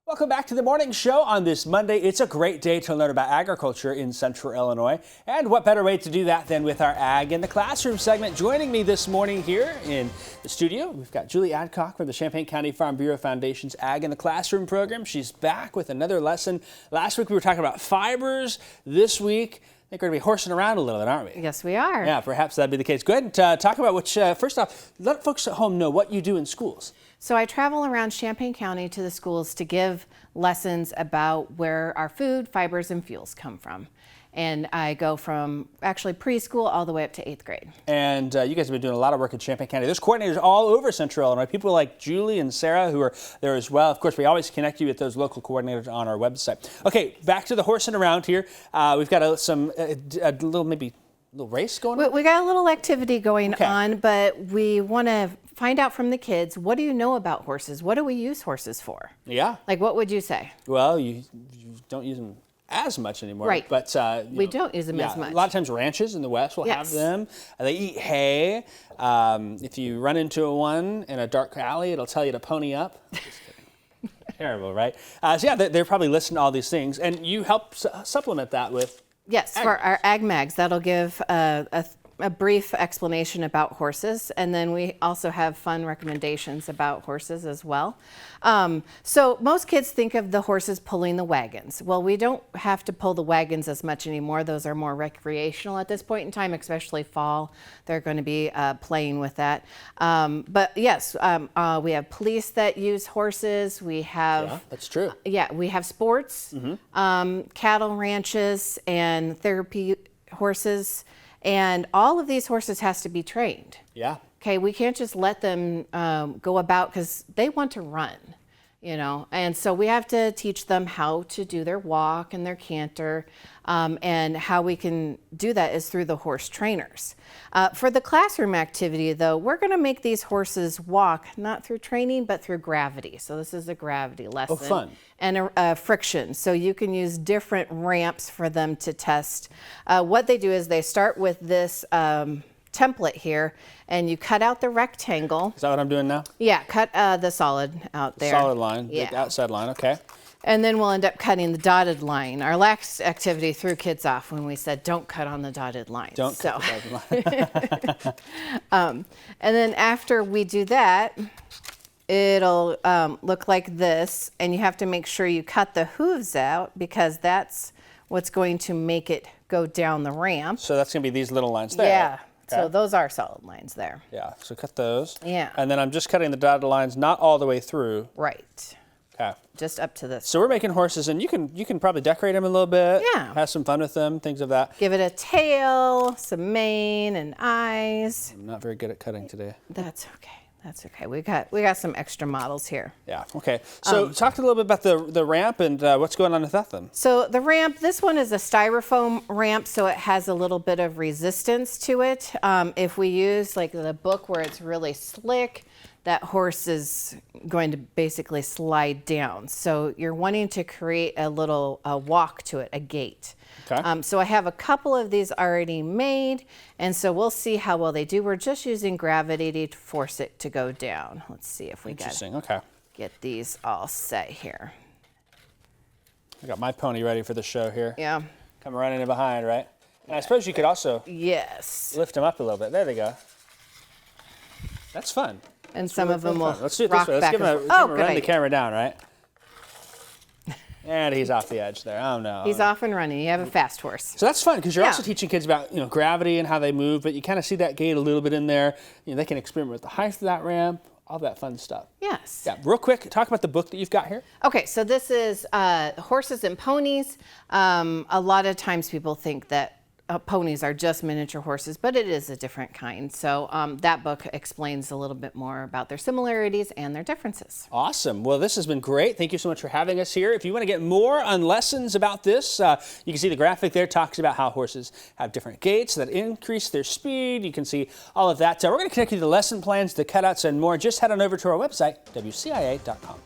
Welcome back to the morning show on this Monday. It's a great day to learn about agriculture in Central Illinois. And what better way to do that than with our Ag in the Classroom segment. Joining me this morning here in the studio, we've got Julie Adcock from the Champaign County Farm Bureau Foundation's Ag in the Classroom program. She's back with another lesson. Last week we were talking about fibers. This week, I think we're going to be horsing around a little bit, aren't we? Yes, we are. Yeah, perhaps that'd be the case. Go ahead and talk about which, first off, let folks at home know what you do in schools. So I travel around Champaign County to the schools to give lessons about where our food, fibers, and fuels come from. And I go from actually preschool all the way up to 8th grade. And you guys have been doing a lot of work in Champaign County. There's coordinators all over Central Illinois, people like Julie and Sarah who are there as well. Of course, we always connect you with those local coordinators on our website. Okay, back to the horsing around here. We've got a little race going on? We got a little activity going on, but we want to find out from the kids, what do you know about horses? What do we use horses for? Yeah. Like, what would you say? Well, you don't use them as much anymore. Right. But we don't use them as much. A lot of times ranches in the West will have them. They eat hay. If you run into one in a dark alley, it'll tell you to pony up. Just kidding. Terrible, right? So yeah, they're probably listening to all these things, and you help supplement that with Yes, for our Ag Mags, that'll give a brief explanation about horses, and then we also have fun recommendations about horses as well. So most kids think of the horses pulling the wagons. Well, we don't have to pull the wagons as much anymore. Those are more recreational at this point in time, especially fall. They're going to be playing with that. But yes, we have police that use horses. We have Yeah, that's true. Yeah, we have sports, cattle ranches, and therapy horses. And all of these horses has to be trained. Yeah. Okay, we can't just let them go about because they want to run, you know. And so we have to teach them how to do their walk and their canter. And how we can do that is through the horse trainers. For the classroom activity, though, we're going to make these horses walk, not through training, but through gravity. So this is a gravity lesson. Oh, fun. And a friction. So you can use different ramps for them to test. What they do is they start with this template here, and you cut out the rectangle. Is that what I'm doing now? Yeah, cut the solid out there. Solid line, yeah. The outside line, okay. And then we'll end up cutting the dotted line. Our last activity threw kids off when we said, don't cut on the dotted line. Don't cut the dotted line. And then after we do that, it'll look like this. And you have to make sure you cut the hooves out because that's what's going to make it go down the ramp. So that's going to be these little lines there. Yeah. Okay. So those are solid lines there. Yeah, so cut those. Yeah. And then I'm just cutting the dotted lines, not all the way through. Right. Okay. Just up to this. So we're making horses, and you can probably decorate them a little bit. Yeah. Have some fun with them, things of that. Give it a tail, some mane and eyes. I'm not very good at cutting today. That's okay. That's okay. We got some extra models here. Yeah. Okay. So talk a little bit about the ramp and what's going on with that then. So the ramp, this one is a styrofoam ramp, so it has a little bit of resistance to it. If we use like the book where it's really slick, that horse is going to basically slide down. So you're wanting to create a little walk to it, a gait. Okay. So I have a couple of these already made, and so we'll see how well they do. We're just using gravity to force it to go down. Let's see if we get these all set here. I got my pony ready for the show here. Yeah. Come running in behind, right? And I suppose you could also lift them up a little bit. There they go. That's fun. And some of them will Let's do it this way. Let's give him run the camera down, right? And he's off the edge there. Oh no. He's off and running. You have a fast horse. So that's fun because you're also teaching kids about gravity and how they move, but you kind of see that gait a little bit in there. They can experiment with the height of that ramp, all that fun stuff. Yes. Yeah. Real quick, talk about the book that you've got here. Okay, so this is Horses and Ponies. A lot of times people think that ponies are just miniature horses, but it is a different kind. So that book explains a little bit more about their similarities and their differences. Awesome. Well, this has been great. Thank you so much for having us here. If you want to get more on lessons about this, you can see the graphic there talks about how horses have different gaits that increase their speed. You can see all of that. We're going to connect you to the lesson plans, the cutouts, and more. Just head on over to our website, WCIA.com.